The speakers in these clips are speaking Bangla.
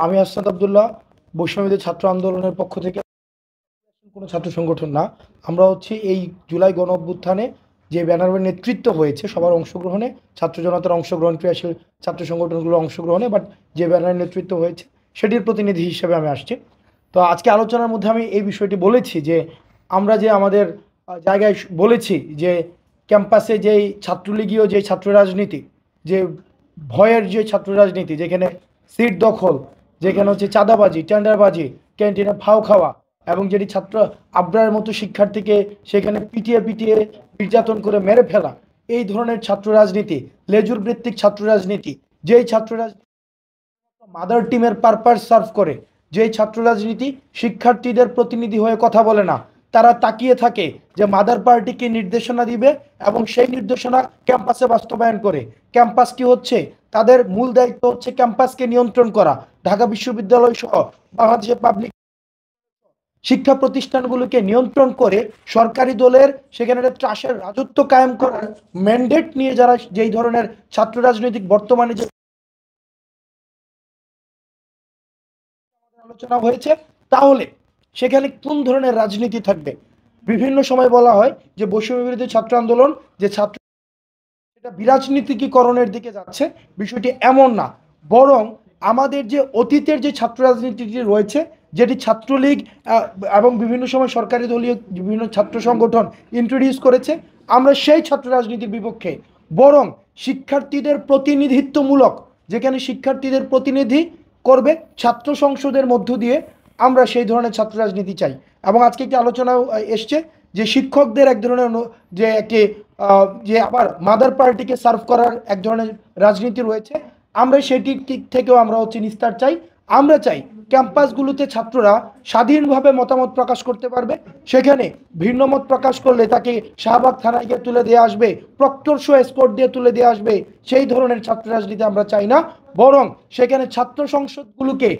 আমি আসনাদ আব্দুল্লাহ, বৈষম্যবিরোধী ছাত্র আন্দোলনের পক্ষ থেকে। কোনো ছাত্র সংগঠন না, আমরা হচ্ছে এই জুলাই গণ অভ্যুত্থানে যে ব্যানারের নেতৃত্ব হয়েছে সবার অংশগ্রহণে, ছাত্র জনতার অংশগ্রহণ, ক্রিয়াশীল ছাত্র সংগঠনগুলোর অংশগ্রহণে, বাট যে ব্যানারের নেতৃত্ব হয়েছে সেটির প্রতিনিধি হিসেবে আমি আসছি। তো আজকে আলোচনার মধ্যে আমি এই বিষয়টি বলেছি যে আমরা যে আমাদের জায়গায় বলেছি যে ক্যাম্পাসে যেই ছাত্রলীগীয় যে ছাত্র রাজনীতি, যে ভয়ের যে ছাত্র রাজনীতি, যেখানে সিট দখল, যেখানে হচ্ছে চাঁদাবাজি, টেন্ডারবাজি, ক্যান্টিনে ফাও খাওয়া, এবং যেটি ছাত্র আবরারের মতো শিক্ষার্থীকে সেখানে পিটিয়ে পিটিয়ে নির্যাতন করে মেরে ফেলা, এই ধরনের ছাত্র রাজনীতি, লেজুর ভিত্তিক ছাত্র রাজনীতি, যেই ছাত্র রাজনীতি মাদার টিমের পারপাস সার্ভ করে, যেই ছাত্র রাজনীতি শিক্ষার্থীদের প্রতিনিধি হয়ে কথা বলে না, তারা তাকিয়ে থাকে যে মাদার পার্টিকে নির্দেশনা দিবে এবং সেই নির্দেশনা ক্যাম্পাসে বাস্তবায়ন করে। ক্যাম্পাস কি হচ্ছে, তাদের মূল দায়িত্ব হচ্ছে ক্যাম্পাসকে নিয়ন্ত্রণ করা। ঢাকা বিশ্ববিদ্যালয় সহ বাংলাদেশের পাবলিক শিক্ষা প্রতিষ্ঠানগুলোকে নিয়ন্ত্রণ করে সরকারি দলের সেখানে ত্রাসের রাজত্ব কায়েম করার ম্যান্ডেট নিয়ে যারা যেই ধরনের ছাত্র রাজনৈতিক বর্তমানে যে আলোচনা হয়েছে, তাহলে সেখানে কোন ধরনের রাজনীতি থাকবে? বিভিন্ন সময় বলা হয় যে বৈষম্য বিরোধী ছাত্র আন্দোলন যে ছাত্র এটা বিরাজনীতিকরণের দিকে যাচ্ছে, বিষয়টি এমন না। বরং আমাদের যে অতীতের যে ছাত্র রাজনীতিটি রয়েছে, যেটি ছাত্রলীগ এবং বিভিন্ন সময় সরকারি দলীয় বিভিন্ন ছাত্র সংগঠন ইন্ট্রোডিউস করেছে, আমরা সেই ছাত্র রাজনীতির বিপক্ষে। বরং শিক্ষার্থীদের প্রতিনিধিত্বমূলক, যেখানে শিক্ষার্থীদের প্রতিনিধি করবে ছাত্র সংসদের মধ্য দিয়ে, আমরা সেই ধরনের ছাত্র রাজনীতি চাই। এবং আজকে একটি আলোচনা এসছে যে শিক্ষকদের এক ধরনের যে একটি যে আবার মাদার পার্টিকে সার্ভ করার এক ধরনের রাজনীতি রয়েছে, আমরা সেটির দিক থেকেও আমরা হচ্ছে নিস্তার চাই। আমরা চাই ক্যাম্পাসগুলোতে ছাত্ররা স্বাধীনভাবে মতামত প্রকাশ করতে পারবে। সেখানে ভিন্ন মত প্রকাশ করলে তাকে শাহবাগ থানায় গিয়ে তুলে দিয়ে আসবে, প্রক্টর শো এসকর্ট দিয়ে তুলে দিয়ে আসবে, সেই ধরনের ছাত্র রাজনীতি আমরা চাই না। বরং সেখানে ছাত্র সংসদগুলোকে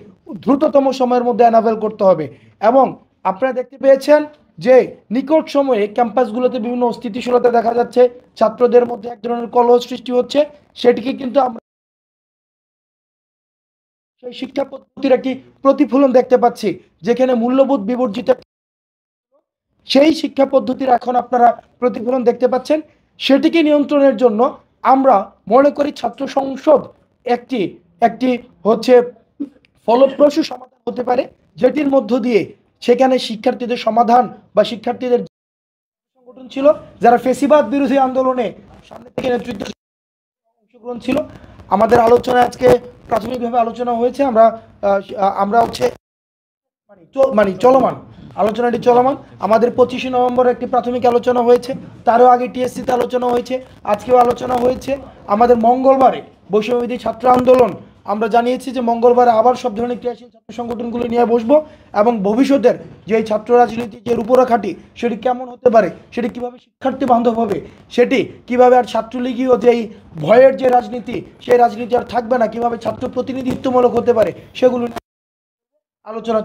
দ্রুততম সময়ের মধ্যে অ্যানাভেল করতে হবে। এবং আপনারা দেখতে পেয়েছেন যে নিকট সময়ে ক্যাম্পাসগুলোতে বিভিন্ন অস্থিতিশীলতা দেখা যাচ্ছে, ছাত্রদের মধ্যে এক ধরনের কলহ সৃষ্টি হচ্ছে। সেটিকে কিন্তু আমরা সেই শিক্ষা পদ্ধতির একটি প্রতিফলন দেখতে পাচ্ছি, যেখানে মূল্যবোধ বিবর্জিত সেই শিক্ষা পদ্ধতির এখন আপনারা প্রতিফলন দেখতে পাচ্ছেন। সেটিকে নিয়ন্ত্রণের জন্য আমরা মনে করি ছাত্র সংসদ একটি একটি হচ্ছে ফলপ্রসূ সমাধান হতে পারে, যেটির মধ্য দিয়ে সেখানে শিক্ষার্থীদের সমাধান বা শিক্ষার্থীদের সংগঠন ছিল যারা ফেসিবাদ বিরোধী আন্দোলনে সামনে থেকে নেতৃত্ব অংশগ্রহণ ছিল। আমাদের আলোচনা আজকে প্রাথমিকভাবে আলোচনা হয়েছে, আমরা আমরা হচ্ছে চলমান আলোচনাটি চলমান। আমাদের 25 নভেম্বর একটি প্রাথমিক আলোচনা হয়েছে, তারও আগে টিএসসিতে আলোচনা হয়েছে, আজকেও আলোচনা হয়েছে। আমাদের মঙ্গলবারে বৈষম্যবিরোধী ছাত্র আন্দোলন আমরা জানিয়েছি যে মঙ্গলবারে আবার সব ধরনের ক্রিয়াশীল ছাত্র সংগঠনগুলো নিয়ে বসবো এবং ভবিষ্যতের যে ছাত্র রাজনীতি যে রূপরেখাটি সেটি কেমন হতে পারে, সেটি কিভাবে শিক্ষার্থী বান্ধব হবে, সেটি কিভাবে আর ছাত্রলীগীয় যেই ভয়ের যে রাজনীতি সেই রাজনীতি আর থাকবে না, কিভাবে ছাত্র প্রতিনিধিত্বমূলক হতে পারে, সেগুলো আলোচনা